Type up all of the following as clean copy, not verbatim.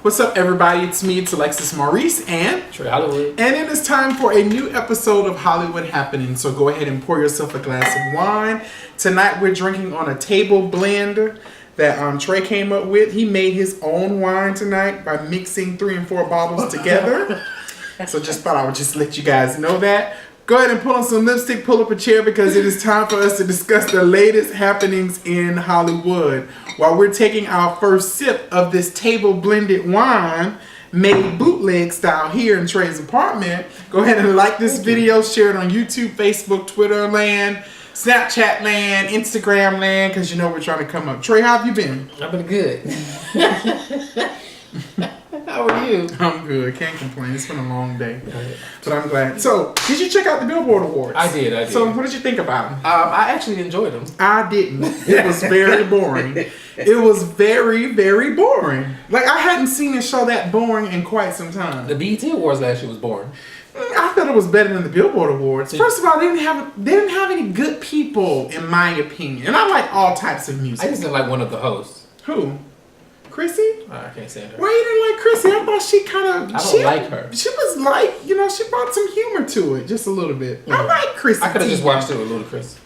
What's up, everybody? It's me, it's Alexis Maurice, and Trey Hollywood. And it is time for a new episode of Hollywood Happening. So go ahead and pour yourself a glass of wine. Tonight we're drinking on a table blend that Trey came up with. He made his own wine tonight by mixing 3 and 4 bottles together. So just thought I would just let you guys know that. Go ahead and pull on some lipstick, pull up a chair, because it is time for us to discuss the latest happenings in Hollywood. While we're taking our first sip of this table blended wine made bootleg style here in Trey's apartment, go ahead and like this video, share it on YouTube, Facebook, Twitter land, Snapchat land, Instagram land, because you know we're trying to come up. Trey, how have you been? I've been good. How are you? I'm good. Can't complain. It's been a long day, but I'm glad. So, did you check out the Billboard Awards? I did. So, what did you think about them? I actually enjoyed them. I didn't. It was very boring. It was very, very boring. Like, I hadn't seen a show that boring in quite some time. The BET Awards last year was boring. I thought it was better than the Billboard Awards. First of all, they didn't have any good people, in my opinion. And I like all types of music. I just didn't like one of the hosts. Who? Chrissy? I can't say her. Why you didn't like Chrissy? I thought she kind of... I don't like her. She was like, she brought some humor to it, just a little bit. I like Chrissy. I could have just watched it with Ludacris.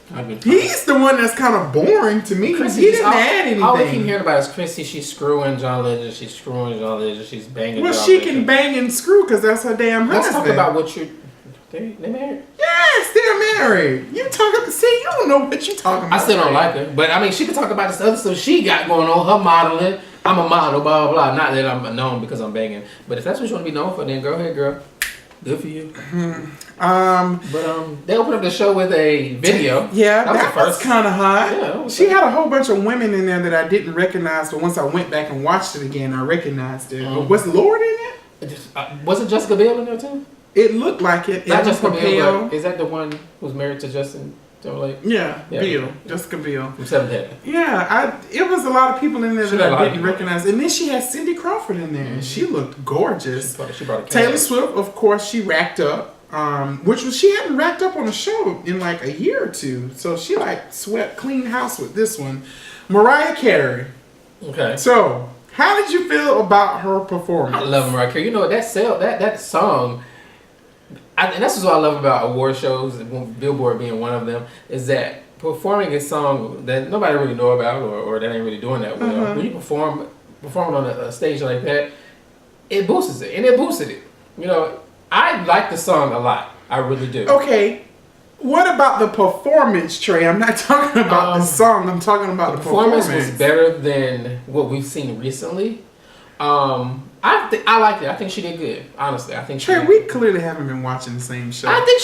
He's the one that's kind of boring to me. Chrissy, he didn't add anything. All we keep hearing about is Chrissy. She's screwing John Legend. She's screwing John Legend. She's banging Well, John she Legend. can bang and screw because that's her damn husband. Let's talk about what you... They married? Yes, they're married. You talking... See, you don't know what you talking about. I still don't like her. But, I mean, she can talk about this other stuff she got going on. Her modeling. I'm a model, blah, blah, blah. Not that I'm known because I'm banging. But if that's what you want to be known for, then go ahead, girl. Good for you. But they opened up the show with a video. Yeah, that was kind of hot. Yeah, she had a whole bunch of women in there that I didn't recognize, but once I went back and watched it again, I recognized it. Was Lord in it? Wasn't Jessica Biel in there too? It looked like it. Not Jessica Biel, but is that the one who's married to Justin Timberlake? Yeah, Biel. Jessica Biel. From Seventh Heaven. Yeah, it was a lot of people in there that I didn't recognize. And then she had Cindy Crawford in there, and she looked gorgeous. She brought a Taylor Swift, of course, she racked up, she hadn't racked up on a show in like a year or two. So she like swept clean house with this one. Mariah Carey. Okay. So, how did you feel about her performance? I love Mariah Carey. You know, that song... and that's what I love about award shows, Billboard being one of them, is that performing a song that nobody really know about or that ain't really doing that well. When you perform it on a stage like that, it boosts it, and it boosted it. You know, I like the song a lot. I really do. Okay, what about the performance, Trey? I'm not talking about the song. I'm talking about the performance. Was better than what we've seen recently. I liked it. I think she did good. Honestly, I think she. Trey, we clearly haven't been watching the same show. I think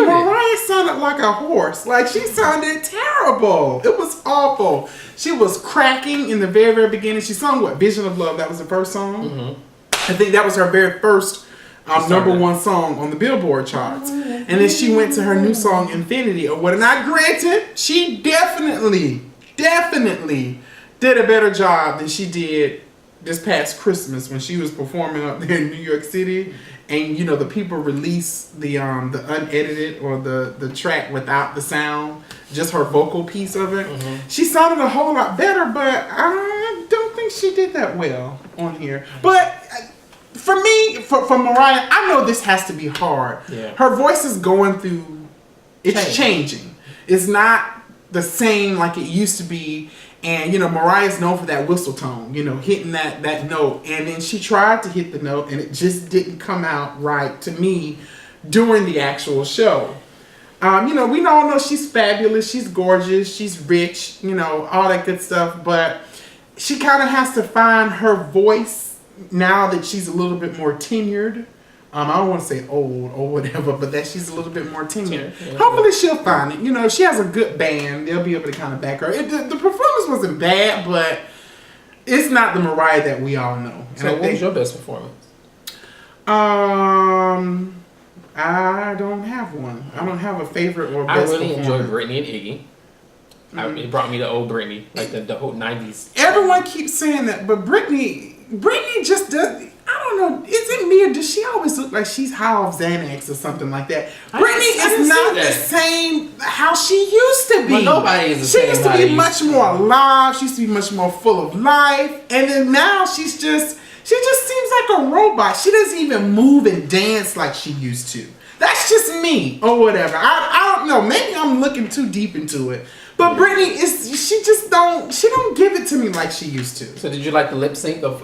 Mariah sounded like a horse. Like, she sounded terrible. It was awful. She was cracking in the very, very beginning. She sung what? Vision of Love. That was the first song. Mm-hmm. I think that was her very first #1 song on the Billboard charts. And then she went to her new song Infinity or what. Now, granted, she definitely did a better job than she did this past Christmas when she was performing up there in New York City, and the people released the unedited or the track without the sound, just her vocal piece of it. Mm-hmm. She sounded a whole lot better, but I don't think she did that well on here. But for me, for Mariah, I know this has to be hard. Yeah. Her voice is going through, it's changing. It's not the same like it used to be. And, Mariah's known for that whistle tone, hitting that note. And then she tried to hit the note, and it just didn't come out right to me during the actual show. We all know she's fabulous, she's gorgeous, she's rich, all that good stuff. But she kind of has to find her voice now that she's a little bit more tenured. I don't want to say old or whatever, but that she's a little bit more tenured. Yeah. Hopefully she'll find it. If she has a good band, they'll be able to kind of back her. The performance wasn't bad, but it's not the Mariah that we all know. So what was your best performance? I don't have one. I don't have a favorite or best performance. I really enjoyed Britney and Iggy. It brought me to old Britney, like the whole 90s. Everyone keeps saying that, but Britney just does... I don't know. Is it me or does she always look like she's high off Xanax or something like that? Britney is not the same how she used to be. But nobody is the same. She used to be much more alive. She used to be much more full of life. And then now she's just She just seems like a robot. She doesn't even move and dance like she used to. That's just me or whatever. I don't know. Maybe I'm looking too deep into it. But Britney she don't give it to me like she used to. So did you like the lip sync of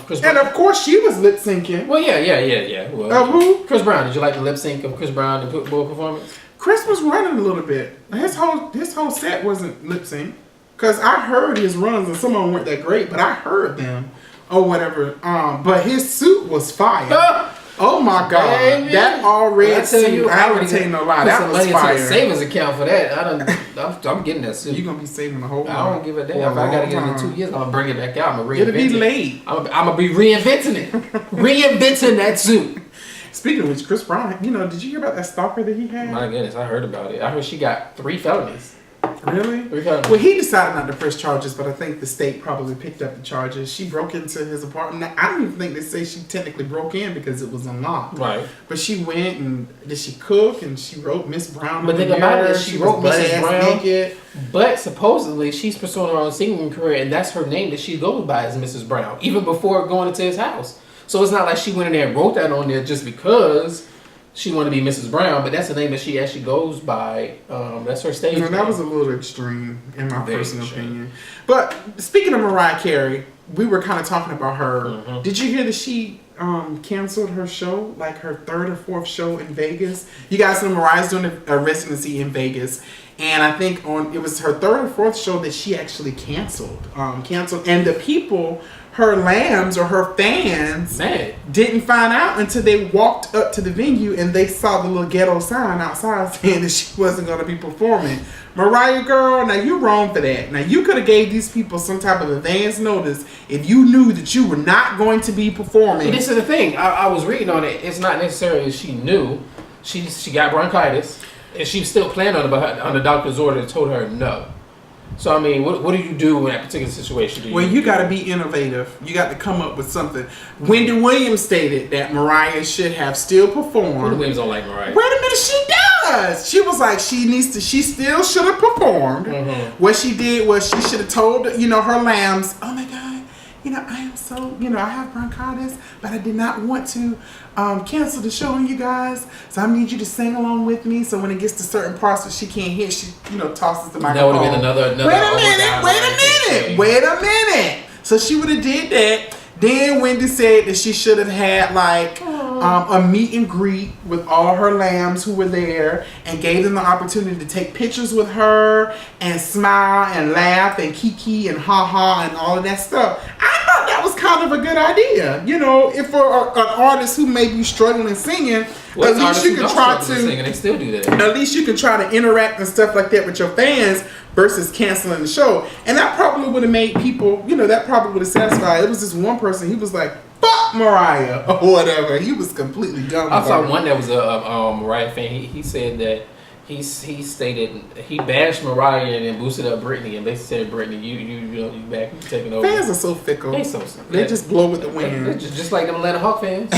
Chris Brown? And of course she was lip syncing. Well, yeah. Well, who? Chris Brown. Did you like the lip sync of Chris Brown and Pitbull performance? Chris was running a little bit. His whole set wasn't lip sync. Cause I heard his runs and some of them weren't that great, but I heard them or whatever. But his suit was fire. Oh my God, baby. that all red suit! I already don't tell you no lie. put That some was money fire. into the savings account for that. I'm getting that suit. You gonna be saving the whole? I don't give a damn. If I gotta get it in 2 years, I'm gonna bring it back out. I'm gonna reinvent It'll be late. I'm gonna be reinventing it. Reinventing that suit. Speaking of which, Chris Brown, did you hear about that stalker that he had? My goodness, I heard about it. I heard she got 3 felonies. Really? 3 felonies. Well, he decided not to press charges, but I think the state probably picked up the charges. She broke into his apartment. I don't even think they say she technically broke in because it was unlocked. Right. But she went and did she cook and she wrote Miss Brown. But think about it, she wrote Mrs. Brown. Naked. But supposedly she's pursuing her own singing career, and that's her name that she goes by is Mrs. Brown, even before going into his house. So it's not like she went in there and wrote that on there just because she wanted to be Mrs. Brown, but that's the name that she actually goes by. That's her stage name. That was a little extreme in my personal opinion. But speaking of Mariah Carey, we were kind of talking about her. Mm-hmm. Did you hear that she canceled her show, like her 3rd or 4th show in Vegas? You guys know Mariah's doing a residency in Vegas. And I think it was her 3rd or 4th show that she actually canceled. And the people, her lambs or her fans, didn't find out until they walked up to the venue and they saw the little ghetto sign outside saying that she wasn't going to be performing. Mariah, girl, now you're wrong for that. Now you could have gave these people some type of advance notice if you knew that you were not going to be performing. But this is the thing. I was reading on it. It's not necessarily she knew. She got bronchitis. And she was still planning on it, but on the doctor's order told her no. So, I mean, what do you do in that particular situation? You got to be innovative. You got to come up with something. Wendy Williams stated that Mariah should have still performed. Wendy Williams don't like Mariah. Wait a minute, she does. She was like, she still should have performed. Mm-hmm. What she did was she should have told, her lambs, oh my God, I am so, I have bronchitis, but I did not want to cancel the show on you guys. So I need you to sing along with me. So when it gets to certain parts that she can't hear, she, tosses the microphone. That would have been another Wait a minute. So she would have did that. Then Wendy said that she should have had like a meet and greet with all her lambs who were there and gave them the opportunity to take pictures with her and smile and laugh and kiki and ha-ha and all of that stuff. I thought that was kind of a good idea. If for an artist who may be struggling singing, at least you can try to sing, they still do that. At least you can try to interact and stuff like that with your fans versus canceling the show. And that probably would have made people, that probably would have satisfied. It was this one person, he was like, fuck Mariah or whatever. He was completely dumb. I saw one that was a Mariah fan. He said that he stated he bashed Mariah and then boosted up Britney and basically said, Britney, you back, you taking over. Fans are so fickle. They just blow with the wind. Just like them Atlanta Hawk fans.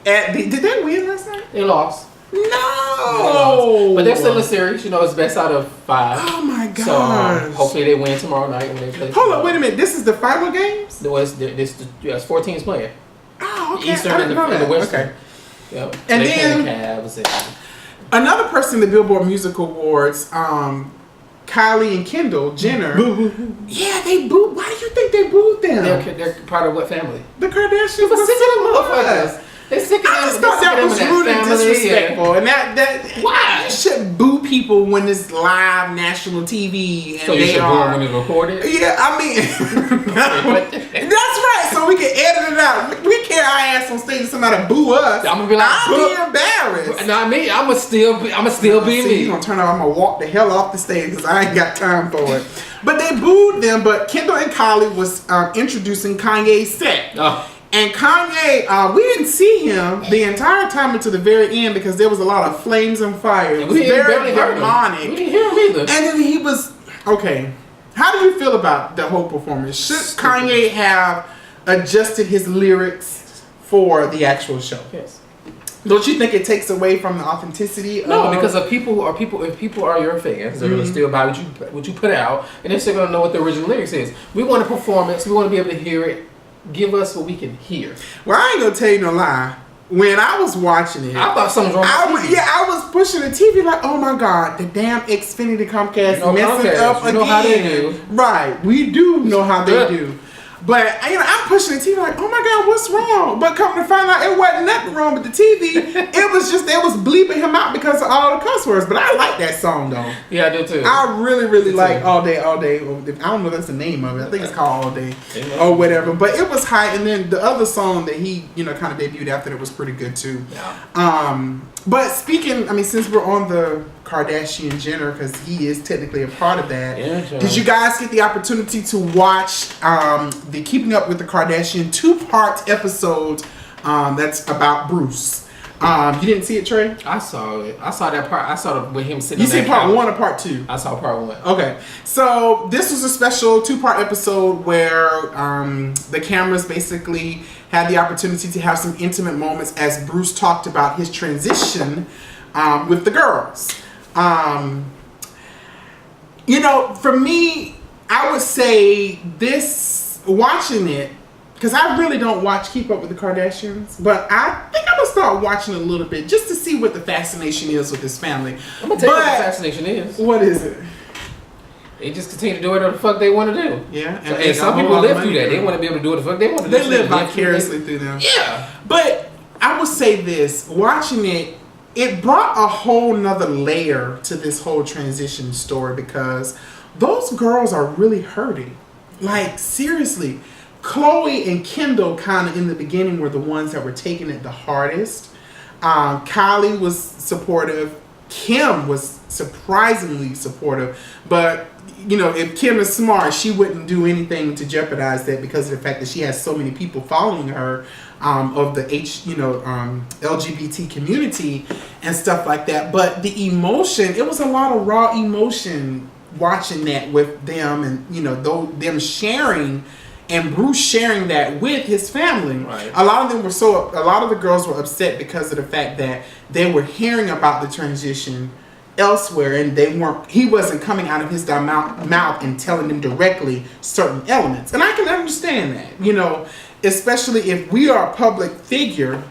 Did they win last night? They lost. No, but they're still a series. It's best out of 5. Oh my god! So hopefully they win tomorrow night when they play. Hold on, wait a minute. This is the final games. There's 4 teams playing. Oh, okay. Eastern and the Western. Okay. Yep. So and then the another person in the Billboard Music Awards, Kylie and Kendall Jenner. Yeah, they booed. Why do you think they booed them? They're part of what family? The Kardashians. Were sick of them motherfuckers. They're sick of I just thought that was rude and disrespectful. And that why? You should boo people when it's live national TV and so you should boo when it's recorded? Yeah, I mean that's right. So we can edit it out. We carry our ass on stage and somebody boo us. I'm gonna be like, I'll be embarrassed. Not me. I'ma still be me. You gonna turn out? I'm gonna walk the hell off the stage because I ain't got time for it. But they booed them. But Kendall and Kylie was introducing Kanye's set. Oh. And Kanye, we didn't see him the entire time until the very end because there was a lot of flames and fire. It was very harmonic. We didn't hear him either. And then he was, okay, how do you feel about the whole performance? Should Kanye have adjusted his lyrics for the actual show? Yes. Don't you think it takes away from the authenticity? No, because if people are your fans, they're gonna still buy what you put out, and they're still gonna know what the original lyrics is. We want a performance. We want to be able to hear it give us what we can hear. Well, I ain't gonna tell you no lie. When I was watching it, I thought something was wrong with the TV. I was pushing the TV like, oh my God, the damn Xfinity Comcast messing up again. You know how they do. Right, we do know how they do. But I'm pushing the TV like, oh my God, what's wrong? But come to find out, it wasn't nothing wrong with the TV. It was just they was bleeping him out because of all the cuss words. But I like that song though. Yeah, I do too. I really like All Day, All Day. I don't know if that's the name of it. I think it's called All Day or whatever. But it was high. And then the other song that he, kind of debuted after that was pretty good too. Yeah. But speaking, since we're on the Kardashian Jenner, because he is technically a part of that. Yeah, sure. Did you guys get the opportunity to watch the Keeping Up with the Kardashian 2-part episode that's about Bruce? You didn't see it, Trey? I saw it. I saw that part. I saw it with him sitting. You see part 1 or part 2? I saw part 1. Okay, so this was a special 2-part episode where the cameras basically had the opportunity to have some intimate moments as Bruce talked about his transition with the girls. For me, I would say this, watching it, because I really don't watch Keep Up with the Kardashians, but I think I'm going to start watching a little bit just to see what the fascination is with this family. I'm going to tell you what the fascination is. What is it? They just continue to do whatever the fuck they want to do. Yeah. And some people live through that. They want to be able to do what the fuck they want to do. They live vicariously through them. Yeah. But I will say this, watching it brought a whole nother layer to this whole transition story because those girls are really hurting. Like, seriously. Chloe and Kendall kind of in the beginning were the ones that were taking it the hardest. Kylie was supportive. Kim was surprisingly supportive. But, if Kim is smart, she wouldn't do anything to jeopardize that because of the fact that she has so many people following her of the LGBT community and stuff like that. But the emotion, it was a lot of raw emotion watching that with them and, them sharing and Bruce sharing that with his family. Right. A lot of the girls were upset because of the fact that they were hearing about the transition elsewhere and he wasn't coming out of his mouth and telling them directly certain elements. And I can understand that, especially if we are a public figure,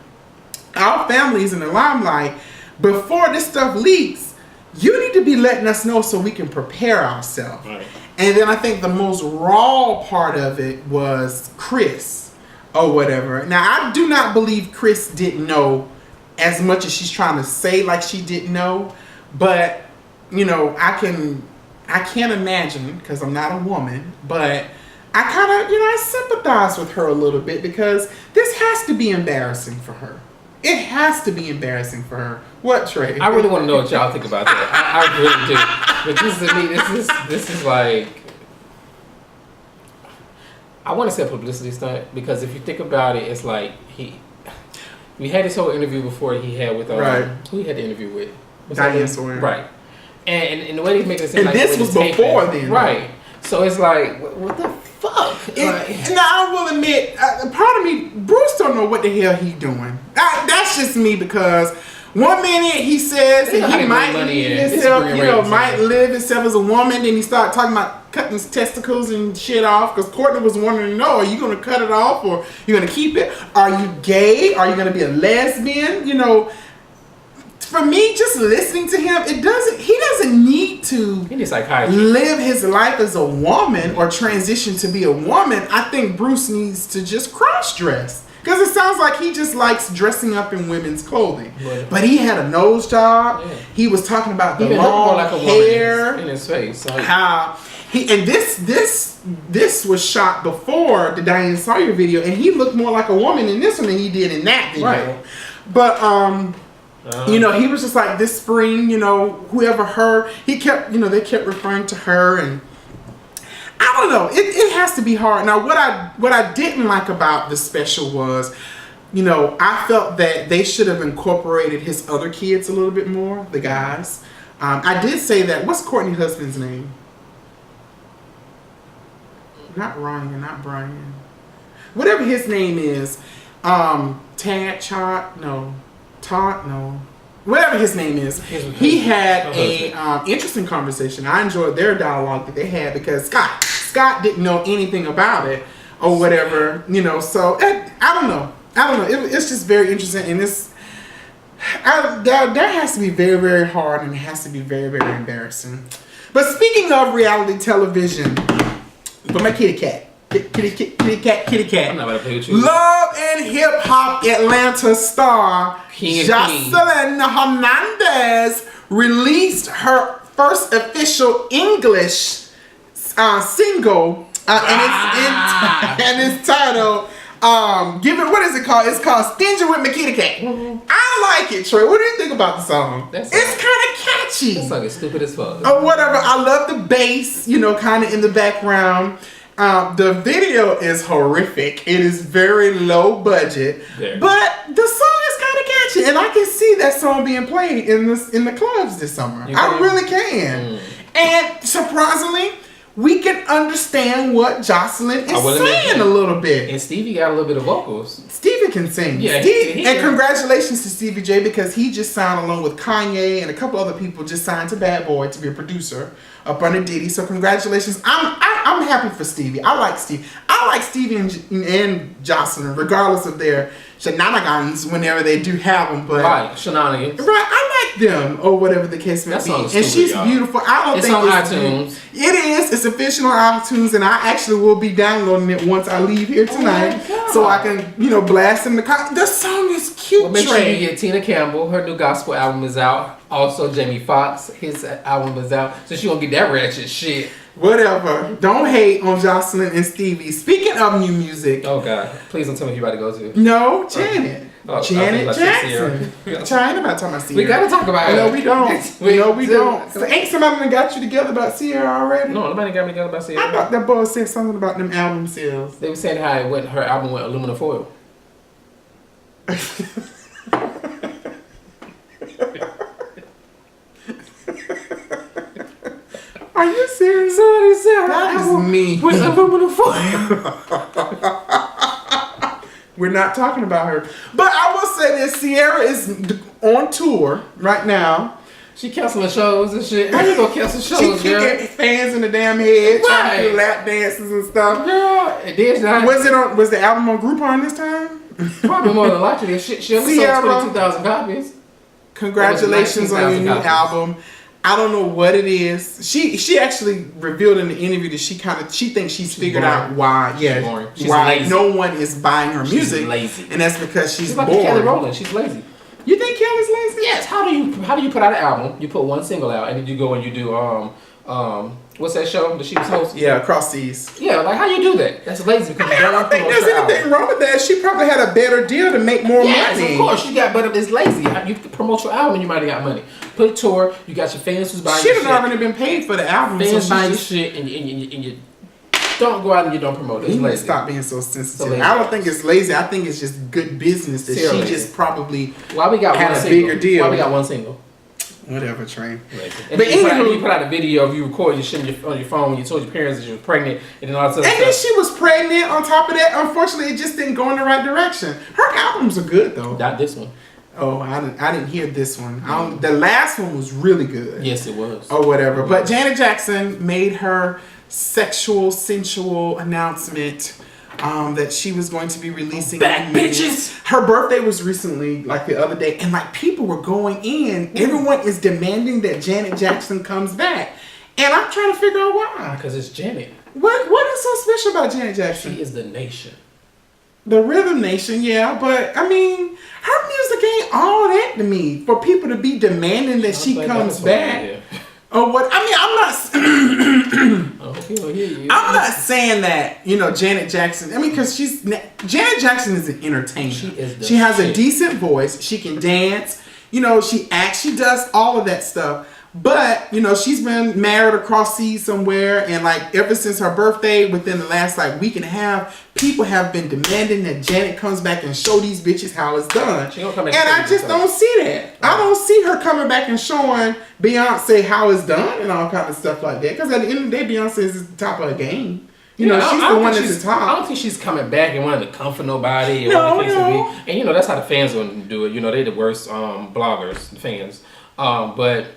our family's in the limelight. Before this stuff leaks, you need to be letting us know so we can prepare ourselves. Right. And then I think the most raw part of it was Chris or whatever. Now, I do not believe Chris didn't know as much as she's trying to say like she didn't know. But, I can't imagine because I'm not a woman, but I kind of, I sympathize with her a little bit because this has to be embarrassing for her. It has to be embarrassing for her. What, Trey? I really want to know what y'all think about that. I really do. But this is like, I want to say a publicity stunt because if you think about it, it's like we had this whole interview before he had with right. Who he had the interview with? Diane Sawyer. Right. And the way they make it seem and like this was before then. Right. So it's like, what the fuck? Now, I will admit, part of me, Bruce don't know what the hell he doing. That's just me because one minute he says that he might live himself as a woman, then he started talking about cutting his testicles and shit off because Courtney was wondering, are you going to cut it off or you going to keep it? Are you gay? Are you going to be a lesbian? For me, just listening to him, he doesn't need to live his life as a woman or transition to be a woman. I think Bruce needs to just cross-dress. Because it sounds like he just likes dressing up in women's clothing. Right. But he had a nose job. Yeah. He was talking about the long hair in his face. Like. How this was shot before the Diane Sawyer video, and he looked more like a woman in this one than he did in that video. Right. But he was just like this spring, whoever her, he kept, they kept referring to her, and I don't know. It has to be hard. Now, what I didn't like about the special was, I felt that they should have incorporated his other kids a little bit more, the guys. I did say that. What's Courtney's husband's name? Not Ryan, not Brian. Whatever his name is. Todd, no. Whatever his name is, he had a interesting conversation. I enjoyed their dialogue that they had because Scott didn't know anything about it. or whatever, you know. So I don't know. It's just very interesting, and that has to be very, very hard, and it has to be very, very embarrassing. But speaking of reality television, but my kitty cat. Kitty cat. I'm not about to play with you. Love and Hip Hop Atlanta star Joseline Hernandez released her first official English single, and it's titled what is it called? It's called Stingy with My Kitty Cat. I like it, Trey. What do you think about the song? It's kind of catchy. That song is stupid as fuck. Or whatever. I love the bass, you know, kind of in the background. The video is horrific. It is very low budget, but the song is kind of catchy, and I can see that song being played in the clubs this summer. I really can. And surprisingly, we can understand what Joseline is saying a little bit. And Stevie got a little bit of vocals. Stevie can sing. Yeah, and congratulations to Stevie J, because he just signed along with Kanye and a couple other people, just signed to Bad Boy to be a producer up under Diddy. So congratulations. I'm happy for Stevie. I like Stevie and Joseline, regardless of their shenanigans whenever they do have them. But right, shenanigans. Right, I like them, or whatever the case may be. And stupid, she's y'all. beautiful. It's on iTunes. It is. It's official on iTunes, and I actually will be downloading it once I leave here tonight, so I can, you know, blast in the car. The song is cute. Well, make sure you get Tina Campbell. Her new gospel album is out. Also, Jamie Foxx, his album is out. So she won't get that ratchet shit. Whatever. Don't hate on Joseline and Stevie. Speaking of new music. Oh God! Please don't tell me you're about to go to. No, Janet. Janet Jackson. China about talking about Sierra. We gotta talk about it. No, we don't. No, we don't. So ain't somebody that got you together about Sierra already? No, nobody got me together about Sierra. I thought that boy said something about them album sales. They were saying how her album went aluminum foil. Are you serious? Somebody said that is me. With aluminum foil. We're not talking about her. But I will say this, Sierra is on tour right now. She canceling shows and shit. How you gonna cancel shows, She get fans in the damn head, trying to do lap dances and stuff. Girl, was the album on Groupon this time? Probably more than likely. She only sold 22,000 copies. Congratulations on your new album. I don't know what it is. She actually revealed in the interview that she thinks she's figured out why lazy. No one is buying her music. She's lazy. And that's because she's like bored. Kelly Rowland. She's lazy. You think Kelly's lazy? Yes. How do you put out an album? You put one single out, and then you go and you do what's that show that she was hosting? Yeah, Across Seas. Yeah, like how you do that? That's lazy because I don't think there's anything wrong with that. She probably had a better deal to make more money. Yes, of course. But it's lazy. You promote your album and you might have got money. Put a tour, you got your fans who's buying your shit. She had already been paid for the album. Fans buying your shit and you don't go out and you don't promote it. It's lazy. Stop being so sensitive. I don't think it's lazy. I think it's just good business that she just probably had a bigger deal. Why we got one single? Whatever, Train. But anyway, you put out a video of you recording your shit on your phone when you told your parents that you were pregnant, and then all that stuff. And then she was pregnant. On top of that, unfortunately, it just didn't go in the right direction. Her albums are good though. Not this one. Oh, I didn't hear this one. The last one was really good. Yes, it was. Or whatever. But JanetJackson made her sensual announcement that she was going to be releasing back bitches. Her birthday was recently, like the other day, and like people were going in. Everyone is demanding that JanetJackson comes back, and I'm trying to figure out why. Because it's Janet. What is so special about JanetJackson? She is the nation. The Rhythm Nation, yeah, but I mean, her music ain't all that to me for people to be demanding that she comes back. Or what? I mean, I'm not saying that, you know, Janet Jackson. I mean, because Janet Jackson is an entertainer. She has a decent voice. She can dance. You know, she acts. She does all of that stuff. But, you know, she's been married across seas somewhere, and like ever since her birthday, within the last like week and a half, people have been demanding that Janet comes back and show these bitches how it's done. And I just don't see that. I don't see her coming back and showing Beyonce how it's done and all kind of stuff like that. Because at the end of the day, Beyonce is at the top of her game. You know, she's the one that's the top. I don't think she's coming back and wanting to come for nobody. And you know, that's how the fans want to do it. You know, they're the worst bloggers, the fans. But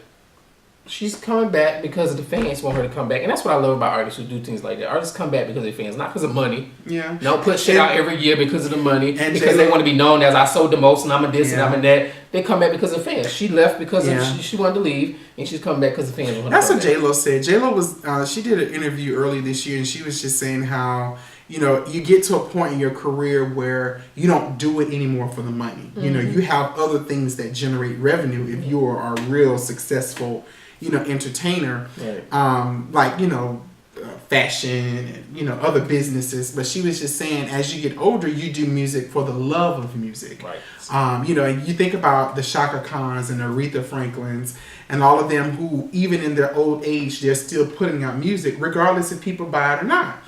She's coming back because the fans want her to come back. And that's what I love about artists who do things like that. Artists come back because of their fans, not because of money. Yeah. Don't put shit out every year because of the money. And because they want to be known as I sold the most and I'm a this and I'm a that. They come back because of fans. She left because she wanted to leave, and she's coming back because the fans want her to That's come what J-Lo said. J-Lo was, she did an interview early this year, and she was just saying how, you know, you get to a point in your career where you don't do it anymore for the money. You know, you have other things that generate revenue if you are a real successful, you know, entertainer. Right. Like, you know, fashion and, you know, other businesses. But she was just saying, as you get older, you do music for the love of music. Right. You know, and you think about the Shaka Khans and the Aretha Franklins and all of them who, even in their old age, they're still putting out music, regardless if people buy it or not.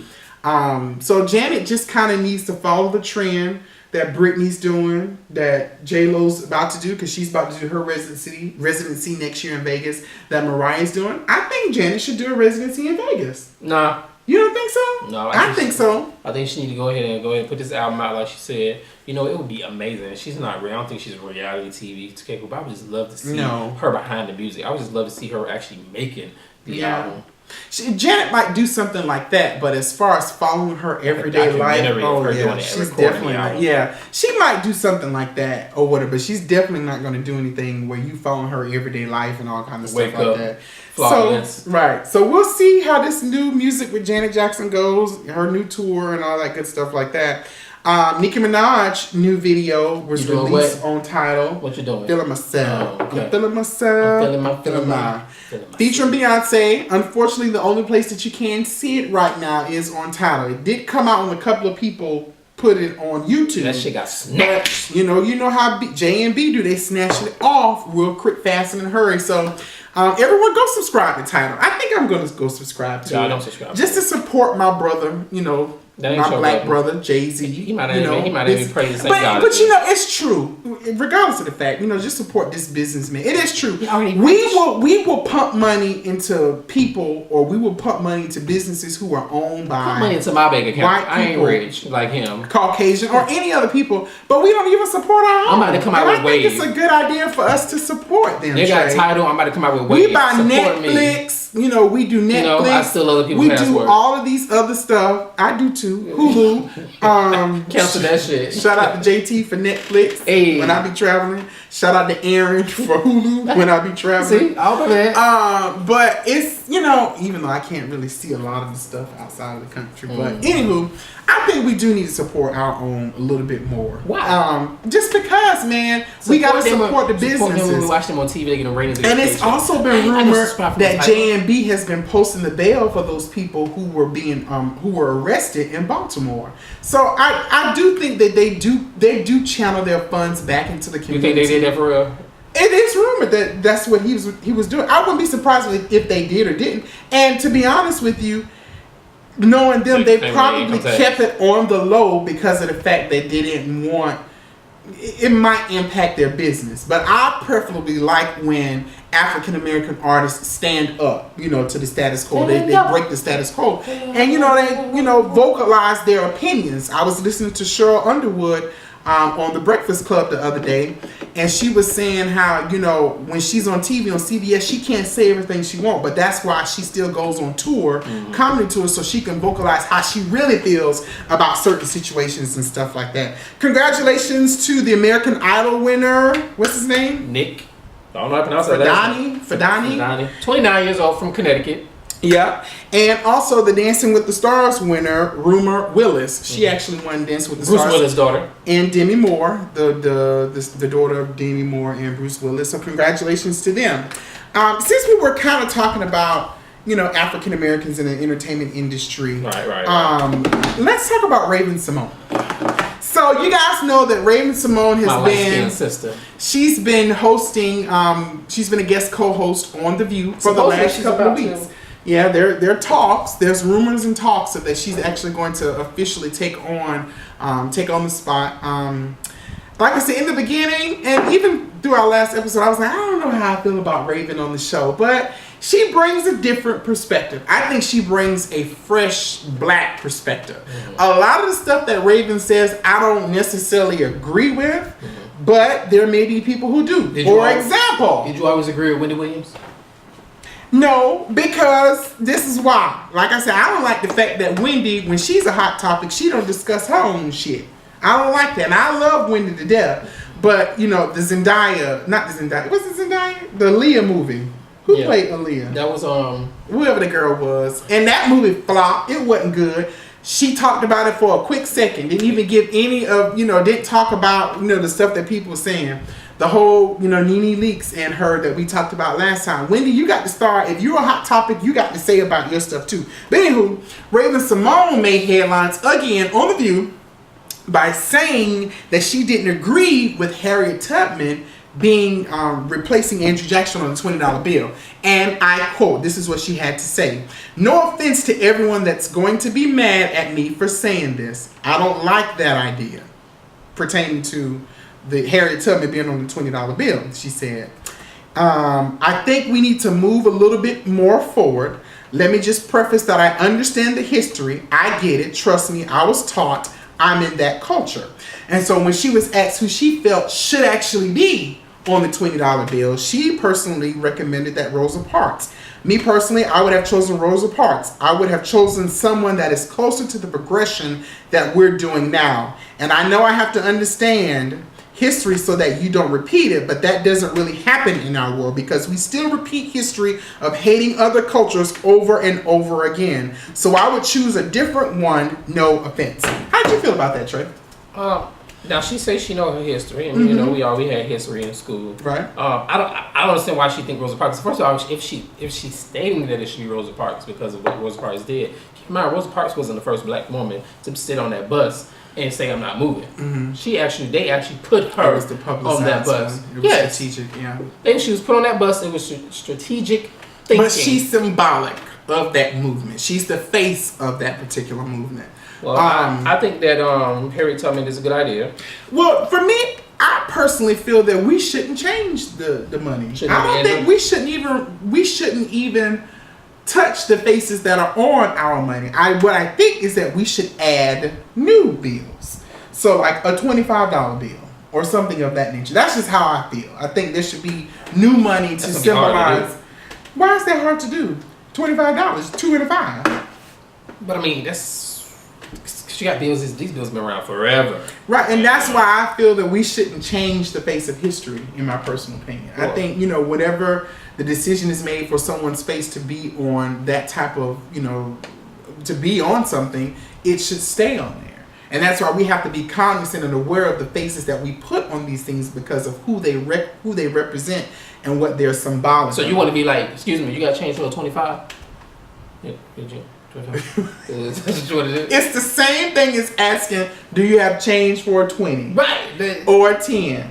So Janet just kind of needs to follow the trend that Britney's doing, that J-Lo's about to do, because she's about to do her residency next year in Vegas, that Mariah's doing. I think Janet should do a residency in Vegas. Nah. You don't think so? No. I think so. I think she need to go ahead and put this album out like she said. You know, it would be amazing. She's not real. I don't think she's a reality TV capable, but I would just love to see her behind the music. I would just love to see her actually making the album. Janet might do something like that, but as far as following her everyday life, she's definitely not. She might do something like that or whatever, but she's definitely not going to do anything where you follow her everyday life and all kind of stuff like that. Flawless. So we'll see how this new music with Janet Jackson goes, her new tour and all that good stuff like that. Nicki Minaj new video was released on Tidal. What you doing? Feelin Myself. Okay. I'm feeling myself. Feeling my. Featuring Beyonce. Unfortunately, the only place that you can see it right now is on Tidal. It did come out when a couple of people put it on YouTube. That shit got snatched. You know how J and B do. They snatch it off real quick, fast, and in a hurry. So everyone go subscribe to Tidal. I think I'm going to go subscribe to it. Don't subscribe. Just to support my brother, you know. My black brother, Jay-Z. He might have even praised the same God. But you know, it's true. Regardless of the fact, you know, just support this businessman. It is true. We will pump money into people, or we will pump money into businesses who are owned by pump money into my bank account. White people, I ain't rich like him, Caucasian, or any other people. But we don't even support our own. I'm about to come out with Wave. I think it's a good idea for us to support them. They got Tidal. I'm about to come out with Wave. We buy Netflix. You know, we do Netflix. You know, I steal other people's passwords. We do all of these other stuff. I do too. Hulu. Cancel that shit. Shout out to JT for Netflix when I be traveling. Shout out to Aaron for Hulu when I be traveling. See, all of that. But it's, you know, even though I can't really see a lot of the stuff outside of the country. But anywho, I think we do need to support our own a little bit more. Wow. Just because, man, we got to support the businesses. When we watch them on TV, they get a rating. And it's also been rumored that J&B has been posting the bail for those people who were being who were arrested in Baltimore. So I do think that they do channel their funds back into the community. You think they did that for real? It is rumored that that's what he was doing. I wouldn't be surprised if they did or didn't. And to be honest with you, knowing them, they probably kept it on the low because of the fact they didn't want it might impact their business. But I preferably like when African American artists stand up, you know, to the status quo. They break the status quo, and they vocalize their opinions. I was listening to Cheryl Underwood on the Breakfast Club the other day, and she was saying how, you know, when she's on TV on CBS, she can't say everything she wants, but that's why she still goes on tour, comedy tours, so she can vocalize how she really feels about certain situations and stuff like that. Congratulations to the American Idol winner. What's his name? Nick. I don't know how to pronounce that. Fadani. 29 years old, from Connecticut. Yeah, and also the Dancing with the Stars winner, Rumor Willis. She actually won Dancing with the Stars. Bruce Willis' daughter. And Demi Moore, the daughter of Demi Moore and Bruce Willis. So congratulations to them. Since we were kind of talking about, you know, African Americans in the entertainment industry, right. Let's talk about Raven-Symoné. So you guys know that Raven-Symoné has been sister. She's been hosting. She's been a guest co-host on The View for the last couple of weeks. Yeah, there are talks. There's rumors and talks that she's actually going to officially take on the spot. Like I said in the beginning, and even through our last episode, I was like, I don't know how I feel about Raven on the show, but she brings a different perspective. I think she brings a fresh black perspective. A lot of the stuff that Raven says, I don't necessarily agree with, but there may be people who do. For example, did you always agree with Wendy Williams? No, because this is why. Like I said, I don't like the fact that Wendy, when she's a hot topic, she don't discuss her own shit. I don't like that. And I love Wendy to death. But, you know, the Zendaya, not the Zendaya, what's the Zendaya? The Aaliyah movie. Who played Aaliyah? That was, whoever the girl was. And that movie flopped. It wasn't good. She talked about it for a quick second. Didn't even give any of, you know, didn't talk about, you know, the stuff that people were saying. The whole, you know, Nene Leakes and her that we talked about last time. Wendy, you got to start. If you're a hot topic, you got to say about your stuff too. But anywho, Raven-Symoné made headlines again on The View by saying that she didn't agree with Harriet Tubman being replacing Andrew Jackson on the $20 bill. And I quote, this is what she had to say. "No offense to everyone that's going to be mad at me for saying this. I don't like that idea," pertaining to the Harriet Tubman being on the $20 bill. She said, "I think we need to move a little bit more forward. Let me just preface that I understand the history. I get it. Trust me, I was taught. I'm in that culture." And so when she was asked who she felt should actually be on the $20 bill, she personally recommended that Rosa Parks. Me personally, I would have chosen Rosa Parks. I would have chosen someone that is closer to the progression that we're doing now. And I know I have to understand history so that you don't repeat it, but that doesn't really happen in our world because we still repeat history of hating other cultures over and over again. So I would choose a different one, no offense. How'd you feel about that, Trey? Now she says she know her history, and you know we had history in school. Right. I don't understand why she think Rosa Parks. First of all, if she's stating that it should be Rosa Parks because of what Rosa Parks did, keep in mind Rosa Parks wasn't the first black woman to sit on that bus and say I'm not moving. Mm-hmm. They actually put her on that bus. It was strategic, yeah. And she was put on that bus. It was strategic thinking. But she's symbolic of that movement. She's the face of that particular movement. Well, I think that Harriet Tubman is a good idea. Well, for me, I personally feel that we shouldn't change the money. I don't think we shouldn't even touch the faces that are on our money. What I think is that we should add new bills. So like a $25 bill or something of that nature. That's just how I feel. I think there should be new money to symbolize. Why is that hard to do? $25, 2 and a 5. But I mean, she got bills. These bills have been around forever. Right, and that's why I feel that we shouldn't change the face of history, in my personal opinion. Cool. I think, you know, whatever the decision is made for someone's face to be on that type of, you know, to be on something, it should stay on there. And that's why we have to be cognizant and aware of the faces that we put on these things because of who they represent and what they're symbolic. So you want to be like, excuse me, you got to change to a 25? Yeah, did you? It's the same thing as asking, do you have change for a 20? Right. Or a 10?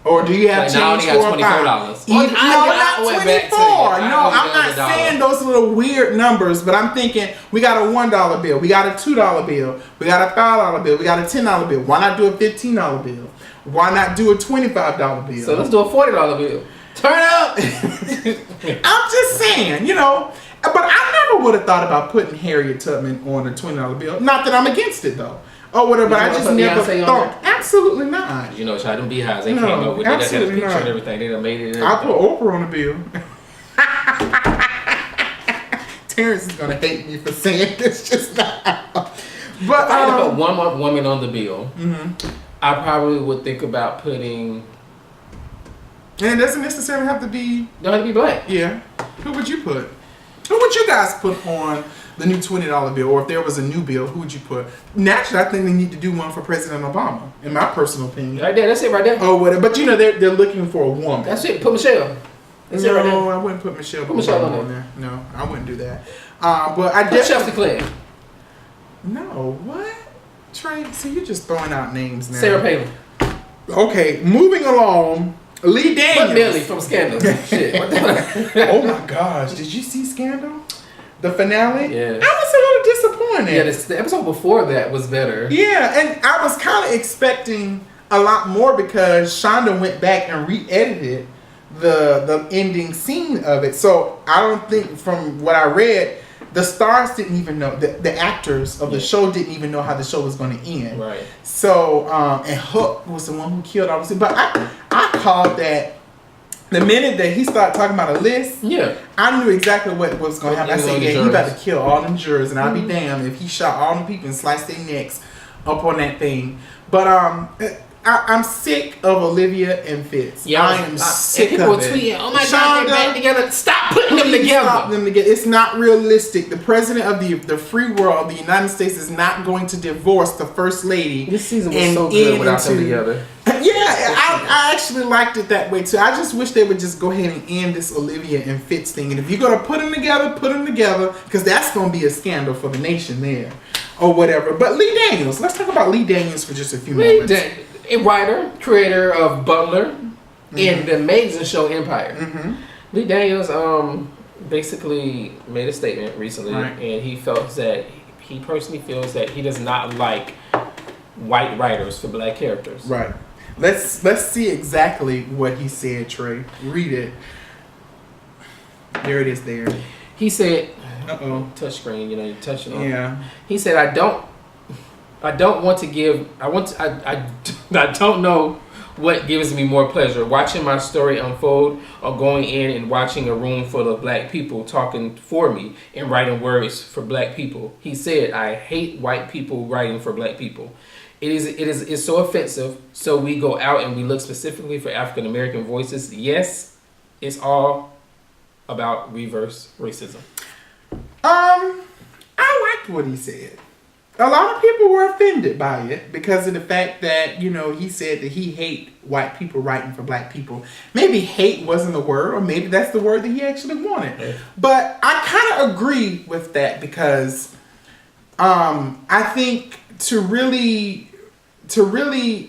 Or do you have change for a $5? No, not 24. No, I'm not saying those little weird numbers, but I'm thinking we got a $1 bill, we got a $2 bill, we got a $5 bill, we got a $10 bill. Why not do a $15 bill? Why not do a $25 bill? So let's do a $40 bill. Turn up. I'm just saying, you know. But I never would have thought about putting Harriet Tubman on a $20 bill. Not that I'm against it though. Or whatever, but I just never thought. Absolutely not. You know, try them beehives. They came up with that picture and everything. They done made it. I put Oprah on the bill. Terrence is gonna hate me for saying this just now. But if I had to put one more woman on the bill, I probably would think about putting. And it doesn't necessarily have to be. Don't have to be black. Yeah. Who would you put? Who would you guys put on the new $20 bill? Or if there was a new bill, who would you put? Naturally, I think they need to do one for President Obama, in my personal opinion. Right there, that's it right there. Oh, whatever. But you know, they're looking for a woman. That's it. Put Michelle. That's it right there. I wouldn't put Michelle. Put Michelle on there. No, I wouldn't do that. But I put Chelsea Clinton. No, what? Trey, see, you're just throwing out names now. Sarah Palin. Okay, moving along. LeeDaniels. Put Millie from Scandal. Shit. Oh my gosh. Did you see Scandal? The finale? Yeah. I was a little disappointed. Yeah, the episode before that was better. Yeah, and I was kind of expecting a lot more because Shonda went back and re-edited the ending scene of it. So I don't think, from what I read, the stars didn't even know, the actors of the show didn't even know how the show was going to end. Right. So, and Hook was the one who killed all this. But I called that The minute that he started talking about a list, I knew exactly what was going to happen. I said, he about to kill all them jurors, and I'll be damned if he shot all them people and sliced their necks up on that thing. But I'm sick of Olivia and Fitz. Yeah, I am sick of it. People tweeting, "Oh my God, they're back together! Stop putting them together! Stop them together! It's not realistic. The president of the free world, the United States, is not going to divorce the first lady." This season was so good without them together. Yeah, I actually liked it that way too. I just wish they would just go ahead and end this Olivia and Fitz thing. And if you're gonna put them together, because that's gonna be a scandal for the nation there, or whatever. But LeeDaniels, let's talk about LeeDaniels for just a few moments. A writer, creator of Butler, and the amazing show Empire. LeeDaniels basically made a statement recently, and he personally feels that he does not like white writers for black characters. Right. Let's see exactly what he said, Trey. Read it. There it is. There. He said, touchscreen. You know, you're touching on. Yeah. He said, I don't want to give. I don't know what gives me more pleasure, watching my story unfold or going in and watching a room full of black people talking for me and writing words for black people. He said, I hate white people writing for black people. It's so offensive. So we go out and we look specifically for African American voices. Yes, it's all about reverse racism. I liked what he said. A lot of people were offended by it because of the fact that, you know, he said that he hate white people writing for black people. Maybe hate wasn't the word, or maybe that's the word that he actually wanted. Okay. But I kind of agree with that because I think to really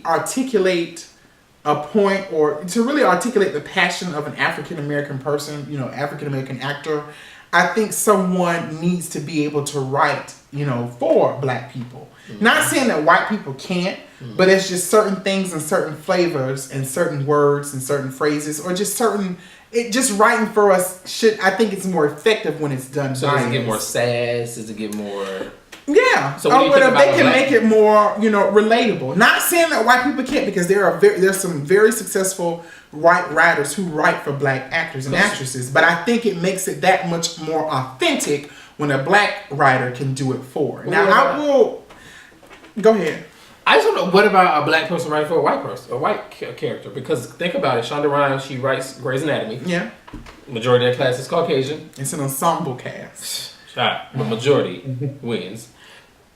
articulate a point, or to really articulate the passion of an African American person, you know, African American actor, I think someone needs to be able to write, you know, for black people. Not saying that white people can't, but it's just certain things and certain flavors and certain words and certain phrases, or just just writing for us I think it's more effective when it's done. So does it get more sass? Does it get more... Yeah, so if they can make it more, you know, relatable. Not saying that white people can't, because there's some very successful white writers who write for black actors and actresses, but I think it makes it that much more authentic when a black writer can do it for. Now, go ahead. I just don't know, what about a black person writing for a white person, a white character? Because think about it, Shonda Rhimes, she writes Grey's Anatomy. Yeah. Majority of the cast is Caucasian. It's an ensemble cast. But majority wins.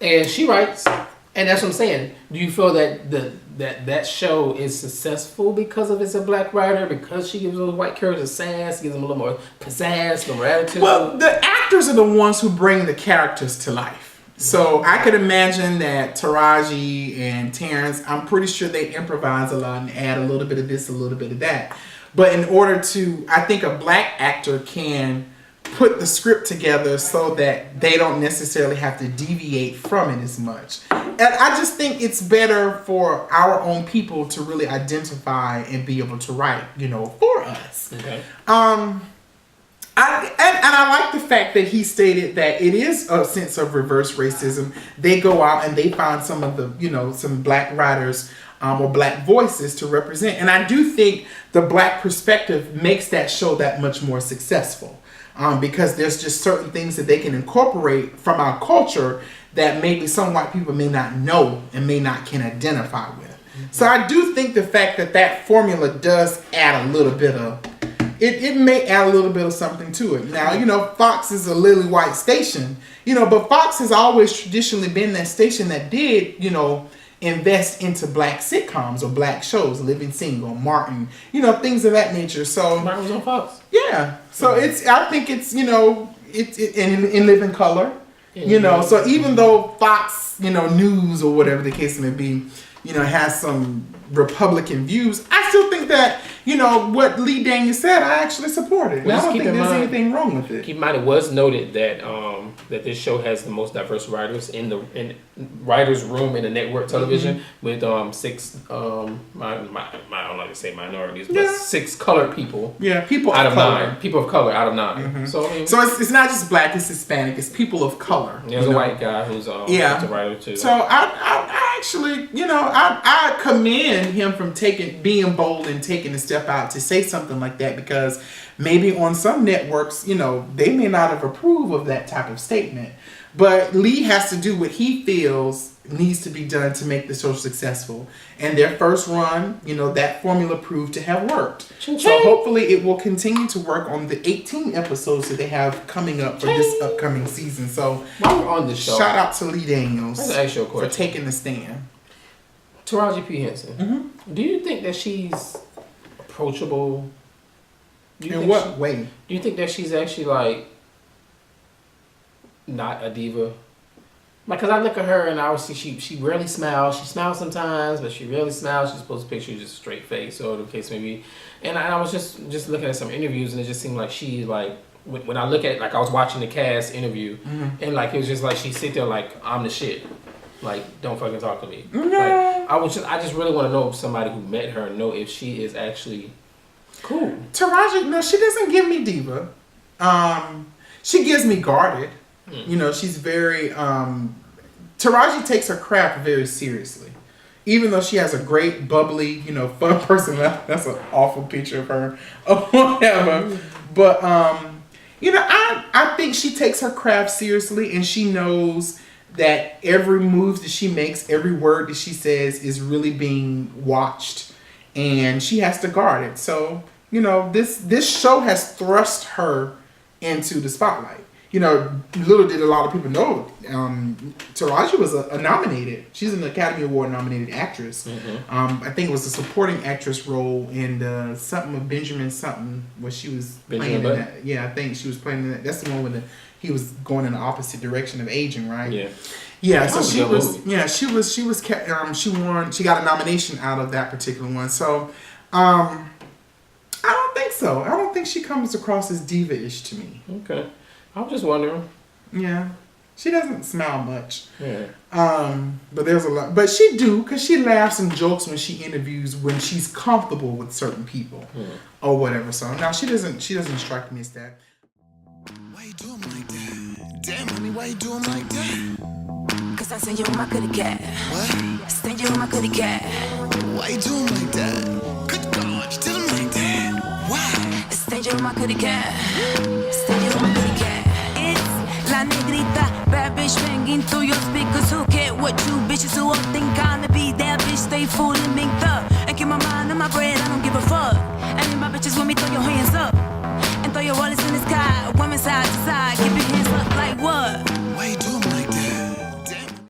And she writes, and that's what I'm saying. Do you feel that that show is successful because of it's a black writer, because she gives those white characters sass, gives them a little more pizzazz, a little more attitude? Well, the actors are the ones who bring the characters to life. So I could imagine that Taraji and Terrence, I'm pretty sure they improvise a lot and add a little bit of this, a little bit of that. But in order to, I think a black actor can put the script together so that they don't necessarily have to deviate from it as much. And I just think it's better for our own people to really identify and be able to write, you know, for us. Okay. I like the fact that he stated that it is a sense of reverse racism. They go out and they find some of the, you know, some black writers or black voices to represent. And I do think the black perspective makes that show that much more successful. Because there's just certain things that they can incorporate from our culture that maybe some white people may not know and can identify with. Mm-hmm. So I do think the fact that formula does add a little bit of, it may add a little bit of something to it. Now, you know, Fox is a lily white station, you know, but Fox has always traditionally been that station that did, you know, invest into black sitcoms or black shows, Living Single, Martin, you know, things of that nature. So Martin was on Fox. Yeah. So I think it's, you know, it's in Living Color, you know. So even though Fox, you know, News or whatever the case may be, you know, has some Republican views, I still think that, you know, what LeeDaniels said, I actually support it. I don't think there's anything wrong with it. Keep in mind, it was noted that that this show has the most diverse writers in writers' room in the network television, with 6 I don't like to say minorities, but 6 colored people. Yeah, people out of of color. 9. People of color out of 9. Mm-hmm. So I mean, it's not just black, it's Hispanic, it's people of color. There's a white guy who's a writer too. So I actually, I commend him from being bold and taking a step out to say something like that, because maybe on some networks, they may not have approved of that type of statement. But Lee has to do what he feels needs to be done to make the show successful. And their first run, that formula proved to have worked. Ching, so ching. hopefully it will continue to work on the 18 episodes that they have coming up for this upcoming season. So while we're on the show, shout out to LeeDaniels for taking taking the stand. Taraji P. Henson. Do you think that she's approachable? In what way? Do you think that she's actually like not a diva? Like, cause I look at her and obviously she rarely smiles. She smiles sometimes, but she rarely smiles. She's supposed to picture just a straight face, or the case may be. And I was just looking at some interviews, and it just seemed like she like when I look at, like, I was watching the cast interview, and like it was just like she sit there like, I'm the shit. Like, don't fucking talk to me. Like, I just really want to know if somebody who met her know if she is actually cool. Taraji, no, she doesn't give me diva. She gives me guarded. She's very Taraji takes her craft very seriously. Even though she has a great, bubbly, fun personality. That's an awful picture of her or whatever. But I think she takes her craft seriously, and she knows that every move that she makes, every word that she says is really being watched, and she has to guard it. So, this show has thrust her into the spotlight. Little did a lot of people know, Taraji was a nominated. She's an Academy Award nominated actress. I think it was a supporting actress role in something of Benjamin something, where she was playing in that. Yeah, I think she was playing in that. That's the one where he was going in the opposite direction of aging, right? Yeah. Yeah, so she was. Yeah, she won. She got a nomination out of that particular one. So, I don't think so. I don't think she comes across as diva-ish to me. Okay. I'm just wondering. Yeah. She doesn't smile much. Yeah. But there's a lot. But she do, because she laughs and jokes when she interviews, when she's comfortable with certain people or whatever. So now she doesn't strike me as that. Why you doing like that? Damn, mommy, why you doing like that? Cause I send you my Kutty cat. What? Send you my Kutty cat. Why you doing like that? Good God, you did him like that. Why? Send you my Kutty cat. Send you my Kutty cat. It's La Negrita, bad bitch banging through your speakers. Who care what you bitches who up think gonna be that bitch? Stay fooling me the